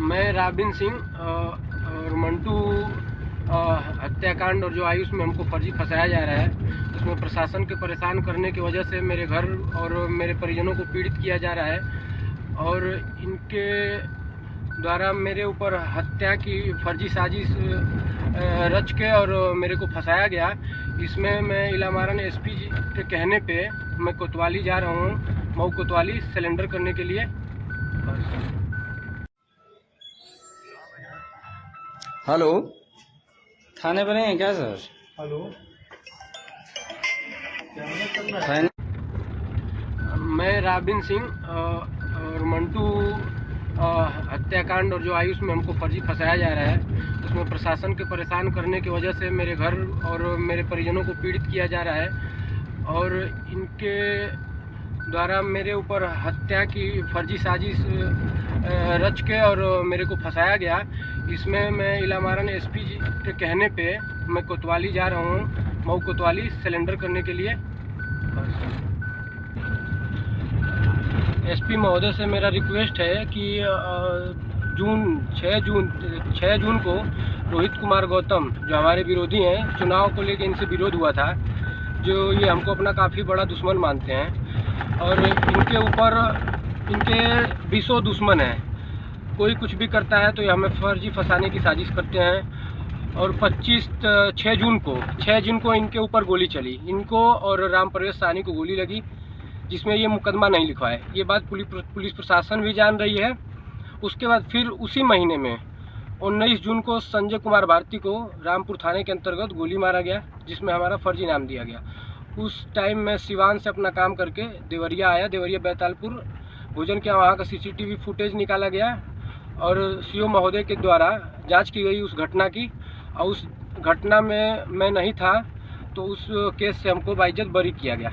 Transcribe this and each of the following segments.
मैं राबिन सिंह और मंटू हत्याकांड और जो आयुष में हमको फर्जी फंसाया जा रहा है, उसमें प्रशासन के परेशान करने की वजह से मेरे घर और मेरे परिजनों को पीड़ित किया जा रहा है और इनके द्वारा मेरे ऊपर हत्या की फर्जी साजिश रच के और मेरे को फंसाया गया। इसमें मैं इलामारन एसपी जी के कहने पे मैं कोतवाली जा रहा हूँ, मऊ कोतवाली सिलेंडर करने के लिए। हेलो, थाने पर हैं क्या सर? हेलो, मैं राबिन सिंह और मंटू हत्याकांड और जो आयुष में हमको फर्जी फंसाया जा रहा है, उसमें प्रशासन के परेशान करने की वजह से मेरे घर और मेरे परिजनों को पीड़ित किया जा रहा है और इनके द्वारा मेरे ऊपर हत्या की फर्जी साजिश रच के और मेरे को फंसाया गया। इसमें मैं इलामारन एसपी जी के कहने पे मैं कोतवाली जा रहा हूँ, मऊ कोतवाली सिलेंडर करने के लिए। एसपी महोदय से मेरा रिक्वेस्ट है कि 6 जून को रोहित कुमार गौतम जो हमारे विरोधी हैं, चुनाव को लेकर इनसे विरोध हुआ था, जो ये हमको अपना काफ़ी बड़ा दुश्मन मानते हैं और इनके ऊपर इनके 20 दुश्मन हैं। कोई कुछ भी करता है तो ये हमें फर्जी फंसाने की साजिश करते हैं। और 6 जून को इनके ऊपर गोली चली, इनको और राम प्रवेश साहनी को गोली लगी, जिसमें ये मुकदमा नहीं लिखवाए। ये बात पुलिस प्रशासन भी जान रही है। उसके बाद फिर उसी महीने में 19 जून को संजय कुमार भारती को रामपुर थाने के अंतर्गत गोली मारा गया, जिसमें हमारा फर्जी नाम दिया गया। उस टाइम मैं सिवान से अपना काम करके देवरिया आया, देवरिया बैतालपुर भोजन किया, वहाँ का CCTV फुटेज निकाला गया और CO महोदय के द्वारा जांच की गई उस घटना की, और उस घटना में मैं नहीं था तो उस केस से हमको बाइज्जत बरी किया गया।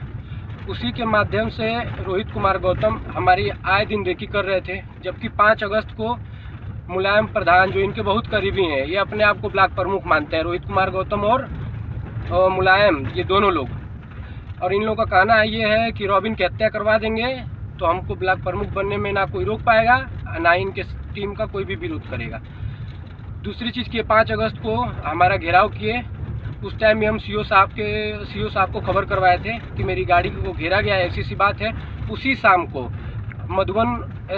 उसी के माध्यम से रोहित कुमार गौतम हमारी आए दिन रेकी कर रहे थे, जबकि 5 अगस्त को मुलायम प्रधान जो इनके बहुत करीबी हैं, ये अपने आप को ब्लॉक प्रमुख मानते हैं, रोहित कुमार गौतम और मुलायम, ये दोनों लोग। और इन लोगों का कहना ये है कि रॉबिन की हत्या करवा देंगे तो हमको ब्लॉक प्रमुख बनने में ना कोई रोक पाएगा, ना इनके टीम का कोई भी विरोध करेगा। दूसरी चीज़ की 5 अगस्त को हमारा घेराव किए। उस टाइम में हम CO साहब को खबर करवाए थे कि मेरी गाड़ी को घेरा गया है, ऐसी सी बात है। उसी शाम को मधुबन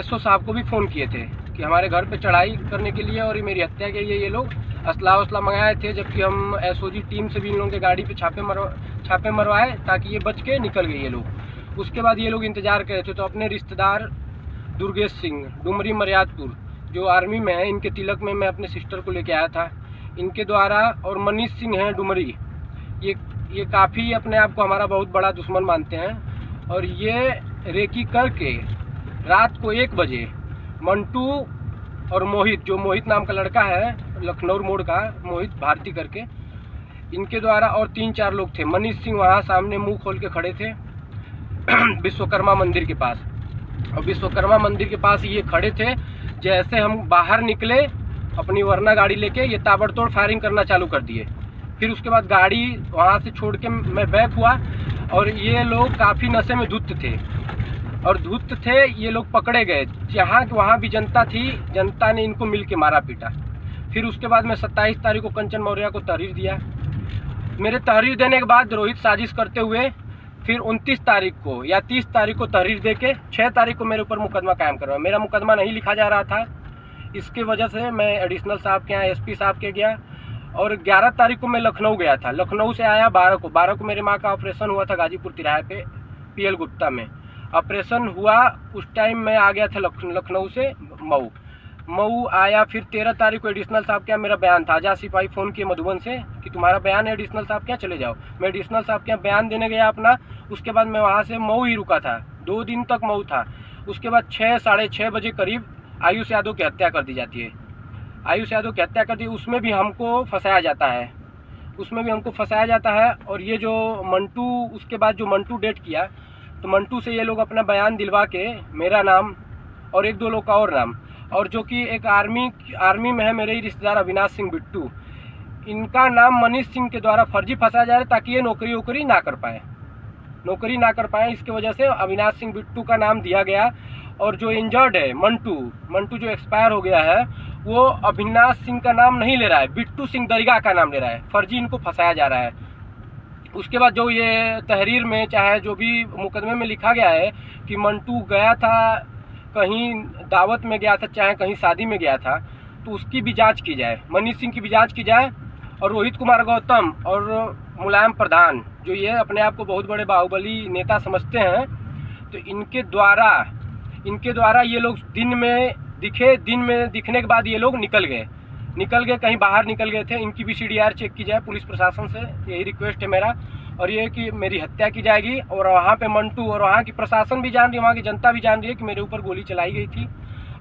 SO साहब को भी फ़ोन किए थे कि हमारे घर पे चढ़ाई करने के लिए और ये मेरी हत्या के लिए ये लोग असला मंगाए थे, जबकि हम SOG टीम से भी इन लोगों के गाड़ी पे छापे मरवाए ताकि ये बच के निकल गए ये लोग। उसके बाद ये लोग इंतज़ार कर रहे थे तो अपने रिश्तेदार दुर्गेश सिंह डुमरी मर्यादपुर जो आर्मी में है, इनके तिलक में मैं अपने सिस्टर को लेके आया था, इनके द्वारा, और मनीष सिंह हैं डुमरी, ये काफ़ी अपने आप को हमारा बहुत बड़ा दुश्मन मानते हैं। और ये रेकी करके रात को 1 बजे मंटू और मोहित, जो मोहित नाम का लड़का है लखनऊ मोड़ का, मोहित भारती करके, इनके द्वारा, और 3-4 लोग थे। मनीष सिंह वहाँ सामने मुंह खोल के खड़े थे विश्वकर्मा मंदिर के पास, और विश्वकर्मा मंदिर के पास ये खड़े थे। जैसे हम बाहर निकले अपनी वरना गाड़ी लेके, ये ताबड़तोड़ फायरिंग करना चालू कर दिए। फिर उसके बाद गाड़ी वहाँ से छोड़ के मैं बैक हुआ और ये लोग काफ़ी नशे में धुत थे, ये लोग पकड़े गए। जहाँ वहाँ भी जनता थी, जनता ने इनको मिल के मारा पीटा। फिर उसके बाद मैं 27 तारीख को कंचन मौर्य को तहरीर दिया। मेरे तहरीर देने के बाद रोहित साजिश करते हुए फिर 29 तारीख को या 30 तारीख को तहरीर दे के 6 तारीख को मेरे ऊपर मुकदमा कायम करवाया। मेरा मुकदमा नहीं लिखा जा रहा था, इसकी वजह से मैं एडिशनल साहब के यहाँ, SP साहब के गया। और 11 तारीख को मैं लखनऊ गया था, लखनऊ से आया 12 को मेरे माँ का ऑपरेशन हुआ था गाजीपुर तिराहे पे PL गुप्ता में ऑपरेशन हुआ। उस टाइम मैं आ गया था लखनऊ से मऊ आया। फिर 13 तारीख को एडिशनल साहब के यहाँ मेरा बयान था। आजाद सिपाही फ़ोन किए मधुबन से कि तुम्हारा बयान है एडिशनल साहब के यहाँ, चले जाओ। मैं एडिशनल साहब के यहाँ बयान देने गया अपना। उसके बाद मैं वहाँ से मऊ ही रुका था, 2 दिन तक मऊ था। उसके बाद 6-6:30 बजे करीब आयुष यादव की हत्या कर दी जाती है। आयुष यादव की हत्या कर दी, उसमें भी हमको फंसाया जाता है। और ये जो मंटू, उसके बाद जो मंटू डेट किया, तो मंटू से ये लोग अपना बयान दिलवा के मेरा नाम और 1-2 लोग का और नाम, और जो कि एक आर्मी में है मेरे ही रिश्तेदार अविनाश सिंह बिट्टू, इनका नाम मनीष सिंह के द्वारा फर्जी फंसाया जा रहा है ताकि ये नौकरी ना कर पाए। इसकी वजह से अविनाश सिंह बिट्टू का नाम दिया गया। और जो इंजर्ड है मंटू जो एक्सपायर हो गया है, वो अविनाश सिंह का नाम नहीं ले रहा है, बिट्टू सिंह दरिगा का नाम ले रहा है। फर्जी इनको फंसाया जा रहा है। उसके बाद जो ये तहरीर में चाहे जो भी मुकदमे में लिखा गया है कि मंटू गया था, कहीं दावत में गया था, चाहे कहीं शादी में गया था, तो उसकी भी जांच की जाए, मनीष सिंह की भी जांच की जाए। और रोहित कुमार गौतम और मुलायम प्रधान जो ये अपने आप को बहुत बड़े बाहुबली नेता समझते हैं, तो इनके द्वारा ये लोग दिन में दिखने के बाद ये लोग निकल गए, कहीं बाहर निकल गए थे। इनकी भी CDR चेक की जाए पुलिस प्रशासन से, यही रिक्वेस्ट है मेरा। और ये कि मेरी हत्या की जाएगी, और वहाँ पे मंटू और वहाँ की प्रशासन भी जान रही है, वहाँ की जनता भी जान रही है कि मेरे ऊपर गोली चलाई गई थी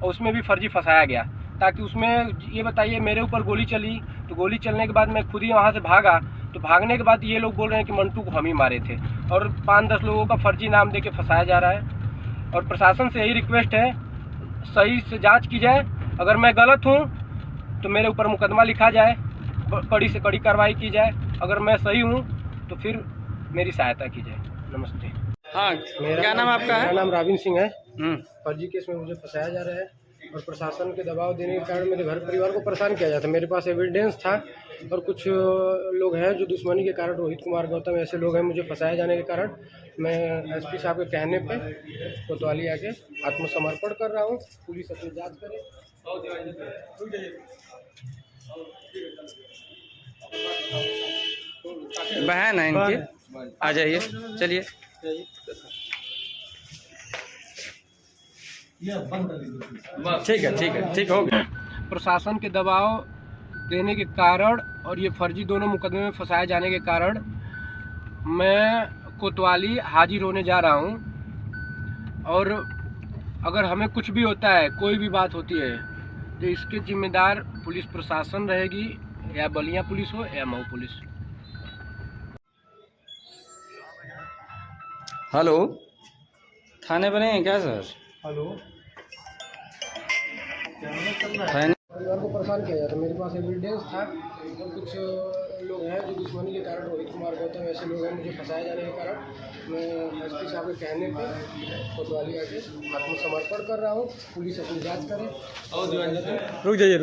और उसमें भी फर्जी फंसाया गया। ताकि उसमें ये बताइए, मेरे ऊपर गोली चली, तो गोली चलने के बाद मैं खुद ही वहाँ से भागा, तो भागने के बाद ये लोग बोल रहे हैं कि मंटू को हम ही मारे थे, और 5-10 लोगों का फर्जी नाम दे के फंसाया जा रहा है। और प्रशासन से यही रिक्वेस्ट है, सही से जांच की जाए। अगर मैं गलत हूँ तो मेरे ऊपर मुकदमा लिखा जाए, कड़ी से कड़ी कार्रवाई की जाए। अगर मैं सही हूँ तो फिर मेरी सहायता की जाए। नमस्ते। हाँ, क्या नाम आपका है? मेरा नाम राविन सिंह है। फर्जी केस में मुझे फंसाया जा रहा है और प्रशासन के दबाव देने के कारण मेरे घर परिवार को परेशान किया जाता है। मेरे पास एविडेंस था, और कुछ लोग हैं जो दुश्मनी के कारण, रोहित कुमार गौतम ऐसे लोग हैं, मुझे फंसाए जाने के कारण मैं SP साहब के कहने पे कोतवाली आके आत्मसमर्पण कर रहा हूँ। पुलिस अपनी जांच करे। बहन है इनकी, आ जाइए, चलिए। ठीक हो गया। प्रशासन के दबाव देने के कारण और ये फर्जी दोनों मुकदमे में फंसाए जाने के कारण मैं कोतवाली हाजिर होने जा रहा हूँ। और अगर हमें कुछ भी होता है, कोई भी बात होती है, तो इसके जिम्मेदार पुलिस प्रशासन रहेगी, या बलिया पुलिस हो या मऊ पुलिस। हेलो, थाने पर हैं क्या सर? हेलो, थाने परिवार को परेशान किया जाता है। मेरे पास एविडेंस था, और कुछ लोग हैं जो दुश्मनी के कारण, रोहित कुमार गौतम ऐसे लोग हैं, मुझे फंसाए जाने के कारण मैं SP साहब के कहने पे कोतवाली आके आत्मसमर्पण कर रहा हूँ। पुलिस अपनी जांच करे। रुक जाइए।